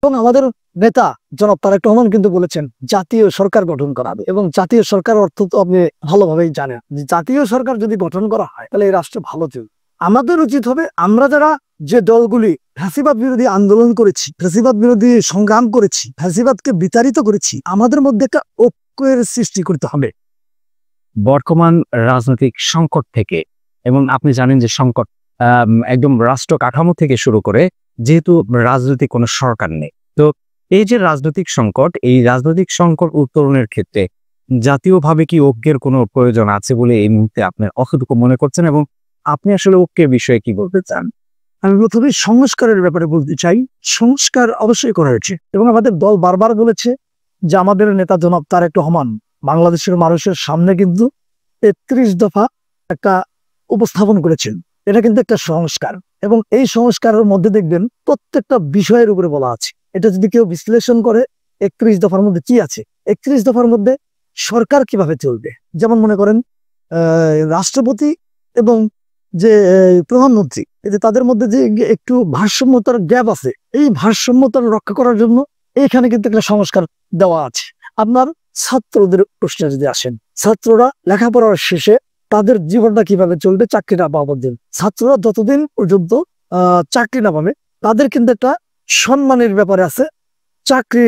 এবং আমাদের নেতা জনাব তারেক রহমান কিন্তু বলেছেন জাতীয় সরকার গঠন করা হবে, এবং জাতীয় সরকার অর্থ তো আপনি ভালোভাবেই জানেন যে জাতীয় সরকার যদি গঠন করা হয় তাহলে এই রাষ্ট্র ভালো চলবে। আমাদের উচিত হবে আমরা যারা যে দলগুলি ফ্যাসিবাদ বিরোধী আন্দোলন করেছি, ফ্যাসিবাদ বিরোধী সংগ্রাম করেছি, ফ্যাসিবাদকে বিতাড়িত করেছি, আমাদের মধ্যে একটা ঐক্যের সৃষ্টি করতে হবে। বর্তমান রাজনৈতিক সংকট থেকে, এবং আপনি জানেন যে সংকট একদম রাষ্ট্র কাঠামো থেকে শুরু করে, যেহেতু রাজনৈতিক কোনো সরকার নেই, তো এই যে রাজনৈতিক সংকট, এই রাজনৈতিক সংকট উত্তরণের ক্ষেত্রে জাতীয়ভাবে কি ঐক্যের কোনো প্রয়োজন আছে বলে এই মুহূর্তে আপনি অতটুকু মনে করছেন, এবং আপনি আসলে ঐক্যের বিষয়ে কি বলতে চান? আমি প্রথমে সংস্কারের ব্যাপারে বলতে চাই। সংস্কার অবশ্যই করা হয়েছে, এবং আমাদের দল বারবার বলেছে যে আমাদের নেতা জনাব তারেক রহমান বাংলাদেশের মানুষের সামনে কিন্তু ৩১ দফা একটা উপস্থাপন করেছেন। এটা কিন্তু একটা সংস্কার, এবং এই সংস্কারের মধ্যে দেখবেন প্রত্যেকটা বিষয়ের উপরে বলা আছে। এটা যদি কেউ বিশ্লেষণ করে ৩১ দফার মধ্যে কি আছে, ৩১ দফার মধ্যে সরকার কিভাবে চলবে, যেমন মনে করেন রাষ্ট্রপতি এবং যে প্রধানমন্ত্রী, এই যে তাদের মধ্যে যে একটু ভারসাম্যতার গ্যাপ আছে, এই ভারসাম্যতা রক্ষা করার জন্য এইখানে কিন্তু একটা সংস্কার দেওয়া আছে। আপনার ছাত্রদের প্রশ্নে যদি আসেন, ছাত্ররা লেখাপড়ার শেষে তাদের জীবনটা কিভাবে চলবে চাকরি না পাওয়া পর্যন্ত, ছাত্ররা যতদিন পর্যন্ত চাকরি না পাবে তাদের কিন্তু একটা সম্মানের ব্যাপারে আছে, চাকরি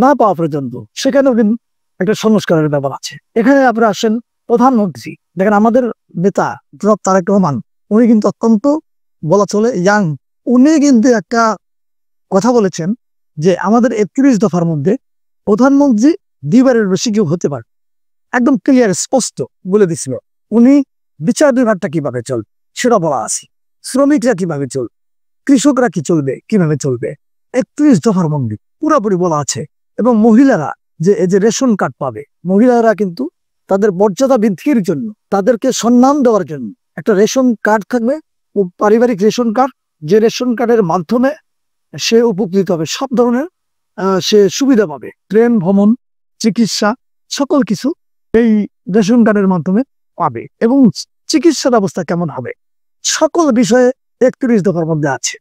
না পাওয়া পর্যন্ত সেখানেও কিন্তু একটা সংস্কারের ব্যাপার আছে। এখানে আপনারা আসেন প্রধানমন্ত্রী, দেখেন আমাদের নেতা জনাব তারেক রহমান, উনি কিন্তু অত্যন্ত বলা চলে ইয়াং। উনি কিন্তু একটা কথা বলেছেন যে আমাদের ৩১ দফার মধ্যে প্রধানমন্ত্রী ২বারের বেশি কেউ হতে পারে, একদম ক্লিয়ার স্পষ্ট বলে দিছিল। উনি বিচার বিভাগটা কিভাবে চলবে সেটা বলা আছে, শ্রমিকরা কিভাবে চলবে, কৃষকরা কি চলবে, কিভাবে চলবে, ৩১ দফার মধ্যে পুরোপুরি বলা আছে। এবং মহিলারা যে এই যে রেশন কার্ড পাবে, মহিলারা কিন্তু তাদের মর্যাদা বৃদ্ধির জন্য, তাদেরকে সম্মান দেওয়ার জন্য একটা রেশন কার্ড থাকবে, পারিবারিক রেশন কার্ড, যে রেশন কার্ডের মাধ্যমে সে উপকৃত হবে, সব ধরনের সে সুবিধা পাবে, ট্রেন ভ্রমণ, চিকিৎসা, সকল কিছু এই রেশন কার্ডের মাধ্যমে পাবে। এবং চিকিৎসা ব্যবস্থা কেমন হবে, সকল বিষয়ে ৩১ দফার মধ্যে আছে।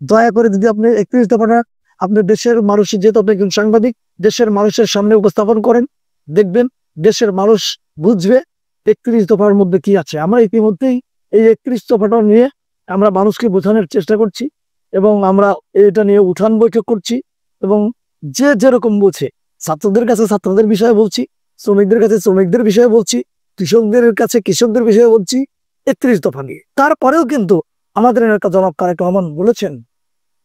দয়া করে যদি আপনি ৩১ দফাটা আপনার দেশের মানুষের, যেহেতু আপনি একজন সাংবাদিক, দেশের মানুষের সামনে উপস্থাপন করেন, দেখবেন দেশের মানুষ বুঝবে ৩১ দফার মধ্যে কি আছে। আমরা ইতিমধ্যেই এই ৩১ দফাটা নিয়ে আমরা মানুষকে বোঝানোর চেষ্টা করছি, এবং আমরা এটা নিয়ে উঠান বৈঠক করছি, এবং যে যেরকম বলছে, ছাত্রদের কাছে ছাত্রদের বিষয়ে বলছি, শ্রমিকদের কাছে শ্রমিকদের বিষয়ে বলছি, কৃষকদের কাছে কৃষকদের বিষয়ে বলছি ৩১ দফা নিয়ে। তারপরেও কিন্তু আমাদের নেতা জনাব তারেক রহমান বলেছেন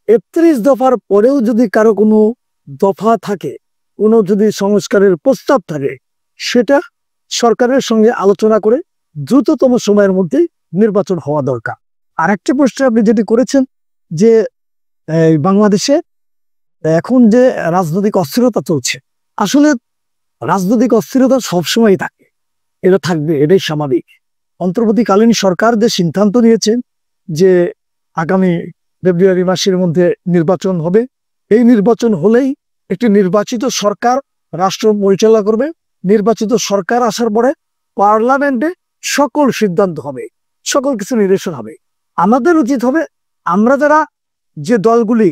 ৩১ দফার পরেও যদি কারো কোনো দফা থাকে, কোনো যদি সংস্কারের প্রস্তাব থাকে, সেটা সরকারের সঙ্গে আলোচনা করে দ্রুততম সময়ের মধ্যে নির্বাচন হওয়া দরকার। আর একটা প্রশ্ন আপনি যেটি করেছেন যে বাংলাদেশে এখন যে রাজনৈতিক অস্থিরতা চলছে, আসলে রাজনৈতিক অস্থিরতা সবসময় থাকে, এটা থাকবে, এটাই স্বাভাবিক। অন্তর্বর্তীকালীন সরকার যে সিদ্ধান্ত নিয়েছেন যে আগামী ফেব্রুয়ারি মাসের মধ্যে নির্বাচন হবে, এই নির্বাচন হলেই একটি নির্বাচিত সরকার রাষ্ট্র পরিচালনা করবে। নির্বাচিত সরকার আসার পরে পার্লামেন্টে সকল সিদ্ধান্ত হবে, সকল কিছু নির্দেশন হবে। আমাদের উচিত হবে আমরা যারা যে দলগুলি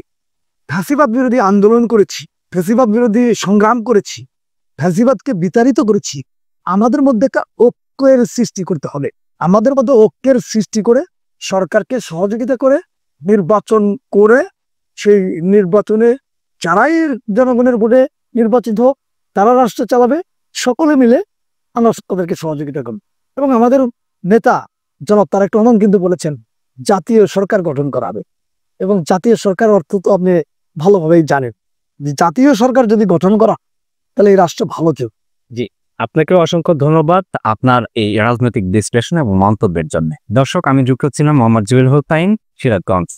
ফ্যাসিবাদ বিরোধী আন্দোলন করেছি, ফ্যাসিবাদ বিরোধী সংগ্রাম করেছি, ফ্যাসিবাদকে বিতাড়িত করেছি, আমাদের মধ্যে একটা ঐক্যের সৃষ্টি করতে হবে। আমাদের মধ্যে ঐক্যের সৃষ্টি করে সরকারকে সহযোগিতা করে নির্বাচন করে, সেই নির্বাচনে যারাই জনগণের ভোটে নির্বাচিত হোক তারা রাষ্ট্র চালাবে, সকলে মিলে আমরা তাদেরকে সহযোগিতা করব। এবং আমাদের নেতা জনাব তারেক রহমান কিন্তু বলেছেন জাতীয় সরকার গঠন করা হবে, এবং জাতীয় সরকার অর্থ তো আপনি ভালোভাবেই জানেন যে জাতীয় সরকার যদি গঠন করা তাহলে এই রাষ্ট্র ভালো চলবে। জি, আপনাকে অসংখ্য ধন্যবাদ আপনার এই রাজনৈতিক বিশ্লেষণ এবং মন্তব্যের জন্য। দর্শক, আমি যুক্ত ছিলাম মোহাম্মদ জুয়েল হোসাইন, সিরাজগঞ্জ।